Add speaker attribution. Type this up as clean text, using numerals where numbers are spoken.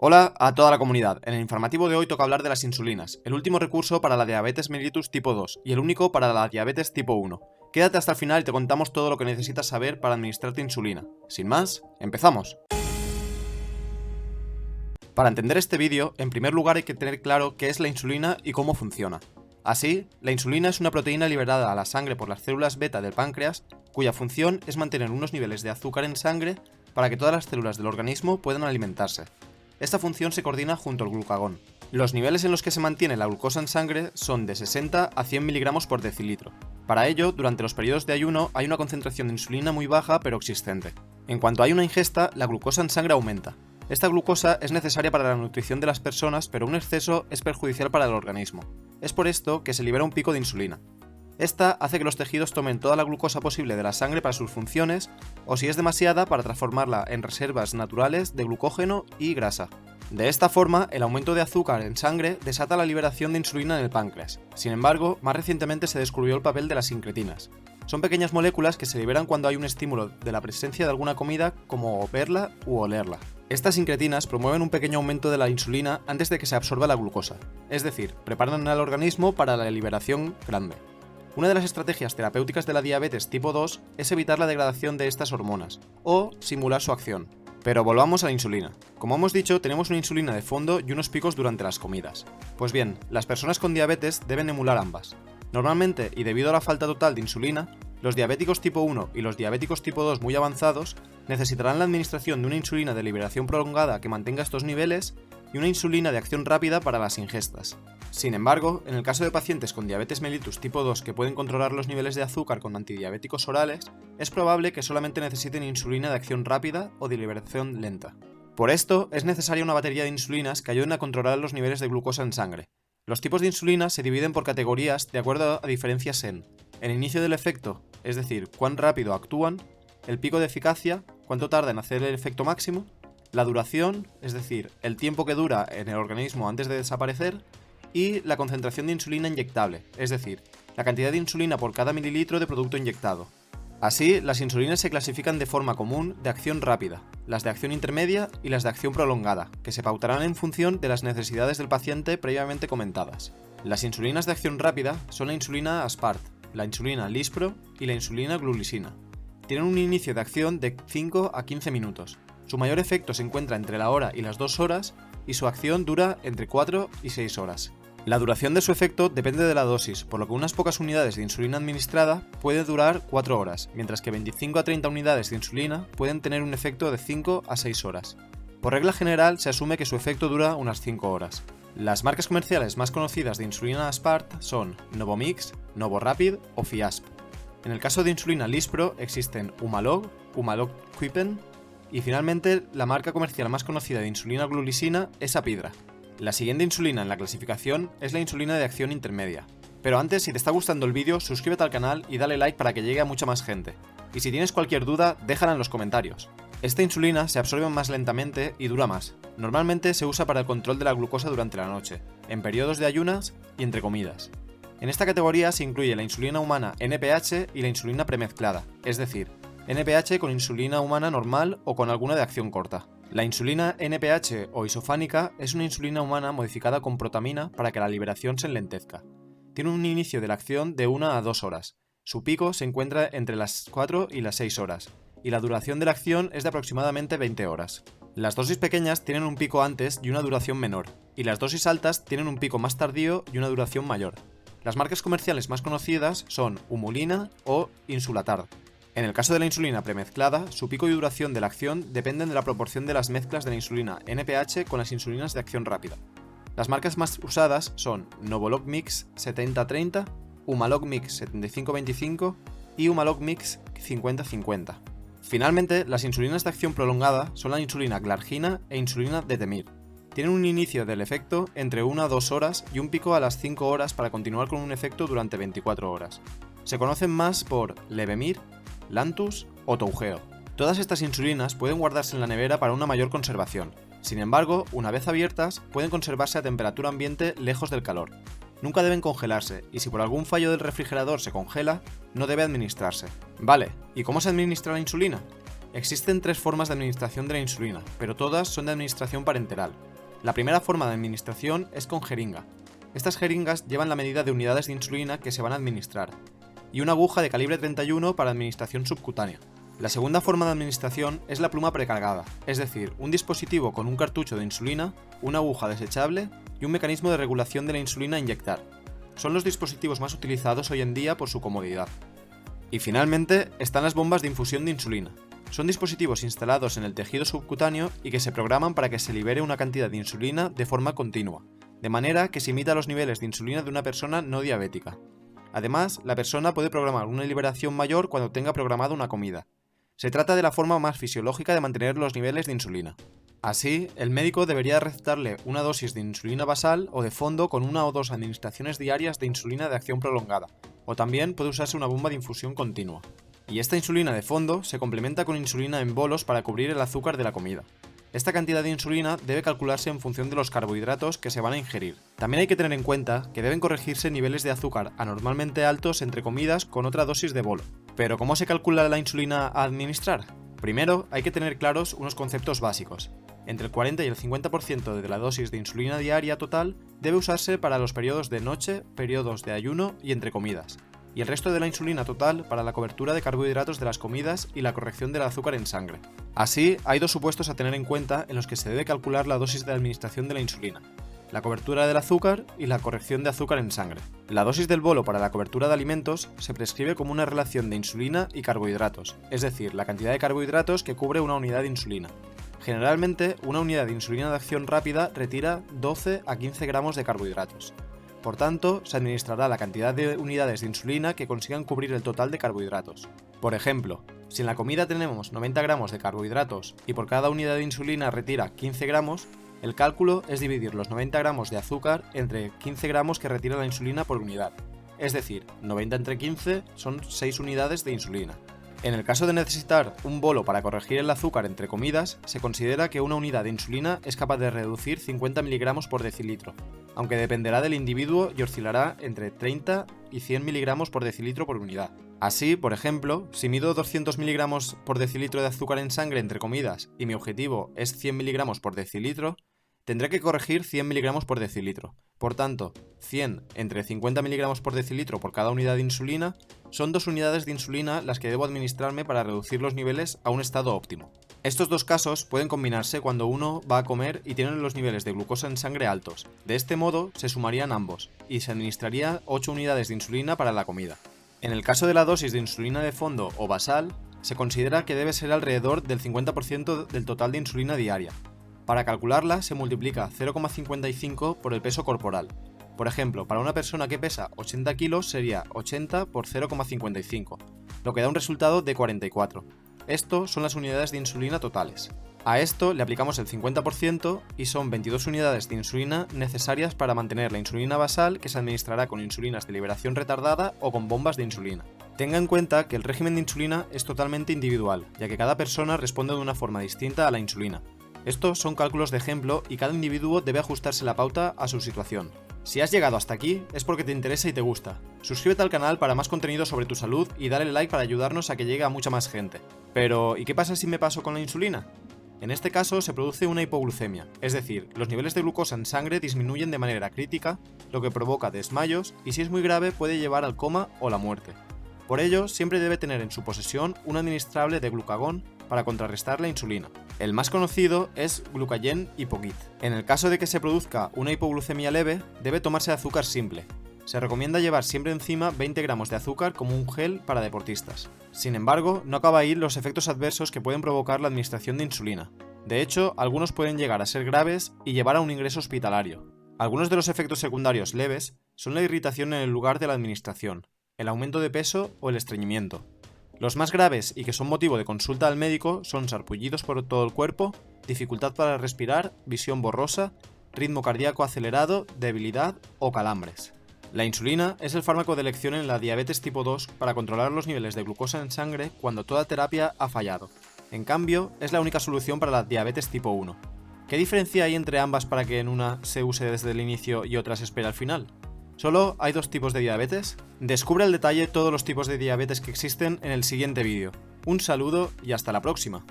Speaker 1: Hola a toda la comunidad. En el informativo de hoy toca hablar de las insulinas, el último recurso para la diabetes mellitus tipo 2 y el único para la diabetes tipo 1. Quédate hasta el final y te contamos todo lo que necesitas saber para administrarte insulina. Sin más, ¡empezamos! Para entender este vídeo, en primer lugar hay que tener claro qué es la insulina y cómo funciona. Así, la insulina es una proteína liberada a la sangre por las células beta del páncreas, cuya función es mantener unos niveles de azúcar en sangre para que todas las células del organismo puedan alimentarse. Esta función se coordina junto al glucagón. Los niveles en los que se mantiene la glucosa en sangre son de 60 a 100 mg por decilitro. Para ello, durante los periodos de ayuno hay una concentración de insulina muy baja pero existente. En cuanto hay una ingesta, la glucosa en sangre aumenta. Esta glucosa es necesaria para la nutrición de las personas, pero un exceso es perjudicial para el organismo. Es por esto que se libera un pico de insulina. Esta hace que los tejidos tomen toda la glucosa posible de la sangre para sus funciones, o si es demasiada, para transformarla en reservas naturales de glucógeno y grasa. De esta forma, el aumento de azúcar en sangre desata la liberación de insulina en el páncreas. Sin embargo, más recientemente se descubrió el papel de las incretinas. Son pequeñas moléculas que se liberan cuando hay un estímulo de la presencia de alguna comida, como verla u olerla. Estas incretinas promueven un pequeño aumento de la insulina antes de que se absorba la glucosa, es decir, preparan al organismo para la liberación grande. Una de las estrategias terapéuticas de la diabetes tipo 2 es evitar la degradación de estas hormonas, o simular su acción. Pero volvamos a la insulina. Como hemos dicho, tenemos una insulina de fondo y unos picos durante las comidas. Pues bien, las personas con diabetes deben emular ambas. Normalmente, y debido a la falta total de insulina, los diabéticos tipo 1 y los diabéticos tipo 2 muy avanzados necesitarán la administración de una insulina de liberación prolongada que mantenga estos niveles y una insulina de acción rápida para las ingestas. Sin embargo, en el caso de pacientes con diabetes mellitus tipo 2 que pueden controlar los niveles de azúcar con antidiabéticos orales, es probable que solamente necesiten insulina de acción rápida o de liberación lenta. Por esto, es necesaria una batería de insulinas que ayuden a controlar los niveles de glucosa en sangre. Los tipos de insulina se dividen por categorías de acuerdo a diferencias en el inicio del efecto, es decir, cuán rápido actúan, el pico de eficacia, cuánto tarda en hacer el efecto máximo, la duración, es decir, el tiempo que dura en el organismo antes de desaparecer, y la concentración de insulina inyectable, es decir, la cantidad de insulina por cada mililitro de producto inyectado. Así, las insulinas se clasifican de forma común de acción rápida, las de acción intermedia y las de acción prolongada, que se pautarán en función de las necesidades del paciente previamente comentadas. Las insulinas de acción rápida son la insulina Aspart, la insulina Lispro y la insulina Glulisina. Tienen un inicio de acción de 5 a 15 minutos. Su mayor efecto se encuentra entre la hora y las 2 horas y su acción dura entre 4 y 6 horas. La duración de su efecto depende de la dosis, por lo que unas pocas unidades de insulina administrada puede durar 4 horas, mientras que 25 a 30 unidades de insulina pueden tener un efecto de 5 a 6 horas. Por regla general, se asume que su efecto dura unas 5 horas. Las marcas comerciales más conocidas de insulina Aspart son Novomix, Novorapid o Fiasp. En el caso de insulina Lispro existen Humalog, Humalog Quipen y finalmente la marca comercial más conocida de insulina Glulisina es Apidra. La siguiente insulina en la clasificación es la insulina de acción intermedia. Pero antes, si te está gustando el vídeo, suscríbete al canal y dale like para que llegue a mucha más gente. Y si tienes cualquier duda, déjala en los comentarios. Esta insulina se absorbe más lentamente y dura más. Normalmente se usa para el control de la glucosa durante la noche, en periodos de ayunas y entre comidas. En esta categoría se incluye la insulina humana NPH y la insulina premezclada, es decir, NPH con insulina humana normal o con alguna de acción corta. La insulina NPH o isofánica es una insulina humana modificada con protamina para que la liberación se enlentezca. Tiene un inicio de la acción de 1 a 2 horas. Su pico se encuentra entre las 4 y las 6 horas, y la duración de la acción es de aproximadamente 20 horas. Las dosis pequeñas tienen un pico antes y una duración menor, y las dosis altas tienen un pico más tardío y una duración mayor. Las marcas comerciales más conocidas son Humulina o Insulatard. En el caso de la insulina premezclada, su pico y duración de la acción dependen de la proporción de las mezclas de la insulina NPH con las insulinas de acción rápida. Las marcas más usadas son Novolog Mix 70-30, Humalog Mix 75-25 y Humalog Mix 50-50. Finalmente, las insulinas de acción prolongada son la insulina Glargina e insulina Detemir. Tienen un inicio del efecto entre 1 a 2 horas y un pico a las 5 horas para continuar con un efecto durante 24 horas. Se conocen más por Levemir, Lantus o Toujeo. Todas estas insulinas pueden guardarse en la nevera para una mayor conservación. Sin embargo, una vez abiertas, pueden conservarse a temperatura ambiente lejos del calor. Nunca deben congelarse, y si por algún fallo del refrigerador se congela, no debe administrarse. Vale, ¿y cómo se administra la insulina? Existen 3 formas de administración de la insulina, pero todas son de administración parenteral. La primera forma de administración es con jeringa. Estas jeringas llevan la medida de unidades de insulina que se van a administrar, y una aguja de calibre 31 para administración subcutánea. La segunda forma de administración es la pluma precargada, es decir, un dispositivo con un cartucho de insulina, una aguja desechable y un mecanismo de regulación de la insulina a inyectar. Son los dispositivos más utilizados hoy en día por su comodidad. Y finalmente están las bombas de infusión de insulina. Son dispositivos instalados en el tejido subcutáneo y que se programan para que se libere una cantidad de insulina de forma continua, de manera que se imita los niveles de insulina de una persona no diabética. Además, la persona puede programar una liberación mayor cuando tenga programada una comida. Se trata de la forma más fisiológica de mantener los niveles de insulina. Así, el médico debería recetarle una dosis de insulina basal o de fondo con 1 o 2 administraciones diarias de insulina de acción prolongada, o también puede usarse una bomba de infusión continua. Y esta insulina de fondo se complementa con insulina en bolos para cubrir el azúcar de la comida. Esta cantidad de insulina debe calcularse en función de los carbohidratos que se van a ingerir. También hay que tener en cuenta que deben corregirse niveles de azúcar anormalmente altos entre comidas con otra dosis de bolo. Pero ¿cómo se calcula la insulina a administrar? Primero, hay que tener claros unos conceptos básicos. Entre el 40 y el 50% de la dosis de insulina diaria total debe usarse para los periodos de noche, periodos de ayuno y entre comidas, y el resto de la insulina total para la cobertura de carbohidratos de las comidas y la corrección del azúcar en sangre. Así, hay dos supuestos a tener en cuenta en los que se debe calcular la dosis de administración de la insulina: la cobertura del azúcar y la corrección de azúcar en sangre. La dosis del bolo para la cobertura de alimentos se prescribe como una relación de insulina y carbohidratos, es decir, la cantidad de carbohidratos que cubre una unidad de insulina. Generalmente, una unidad de insulina de acción rápida retira 12 a 15 gramos de carbohidratos. Por tanto, se administrará la cantidad de unidades de insulina que consigan cubrir el total de carbohidratos. Por ejemplo, si en la comida tenemos 90 gramos de carbohidratos y por cada unidad de insulina retira 15 gramos, el cálculo es dividir los 90 gramos de azúcar entre 15 gramos que retira la insulina por unidad. Es decir, 90 entre 15 son 6 unidades de insulina. En el caso de necesitar un bolo para corregir el azúcar entre comidas, se considera que una unidad de insulina es capaz de reducir 50 mg por decilitro, aunque dependerá del individuo y oscilará entre 30 y 100 mg por decilitro por unidad. Así, por ejemplo, si mido 200 mg por decilitro de azúcar en sangre entre comidas y mi objetivo es 100 mg por decilitro, tendré que corregir 100 mg por decilitro. Por tanto, 100 entre 50 mg por decilitro por cada unidad de insulina son 2 unidades de insulina las que debo administrarme para reducir los niveles a un estado óptimo. Estos dos casos pueden combinarse cuando uno va a comer y tiene los niveles de glucosa en sangre altos. De este modo, se sumarían ambos y se administraría 8 unidades de insulina para la comida. En el caso de la dosis de insulina de fondo o basal, se considera que debe ser alrededor del 50% del total de insulina diaria. Para calcularla se multiplica 0,55 por el peso corporal. Por ejemplo, para una persona que pesa 80 kilos sería 80 por 0,55, lo que da un resultado de 44. Esto son las unidades de insulina totales. A esto le aplicamos el 50% y son 22 unidades de insulina necesarias para mantener la insulina basal, que se administrará con insulinas de liberación retardada o con bombas de insulina. Tenga en cuenta que el régimen de insulina es totalmente individual, ya que cada persona responde de una forma distinta a la insulina. Estos son cálculos de ejemplo y cada individuo debe ajustarse la pauta a su situación. Si has llegado hasta aquí es porque te interesa y te gusta. Suscríbete al canal para más contenido sobre tu salud y dale like para ayudarnos a que llegue a mucha más gente. Pero, ¿y qué pasa si me paso con la insulina? En este caso se produce una hipoglucemia, es decir, los niveles de glucosa en sangre disminuyen de manera crítica, lo que provoca desmayos y si es muy grave puede llevar al coma o la muerte. Por ello, siempre debe tener en su posesión un administrable de glucagón para contrarrestar la insulina. El más conocido es Glucagen Hypogit. En el caso de que se produzca una hipoglucemia leve, debe tomarse azúcar simple. Se recomienda llevar siempre encima 20 gramos de azúcar como un gel para deportistas. Sin embargo, no acaba ahí los efectos adversos que pueden provocar la administración de insulina. De hecho, algunos pueden llegar a ser graves y llevar a un ingreso hospitalario. Algunos de los efectos secundarios leves son la irritación en el lugar de la administración, el aumento de peso o el estreñimiento. Los más graves y que son motivo de consulta al médico son sarpullidos por todo el cuerpo, dificultad para respirar, visión borrosa, ritmo cardíaco acelerado, debilidad o calambres. La insulina es el fármaco de elección en la diabetes tipo 2 para controlar los niveles de glucosa en sangre cuando toda terapia ha fallado. En cambio, es la única solución para la diabetes tipo 1. ¿Qué diferencia hay entre ambas para que en una se use desde el inicio y otra se espera al final? ¿Solo hay dos tipos de diabetes? Descubre al detalle todos los tipos de diabetes que existen en el siguiente vídeo. Un saludo y hasta la próxima.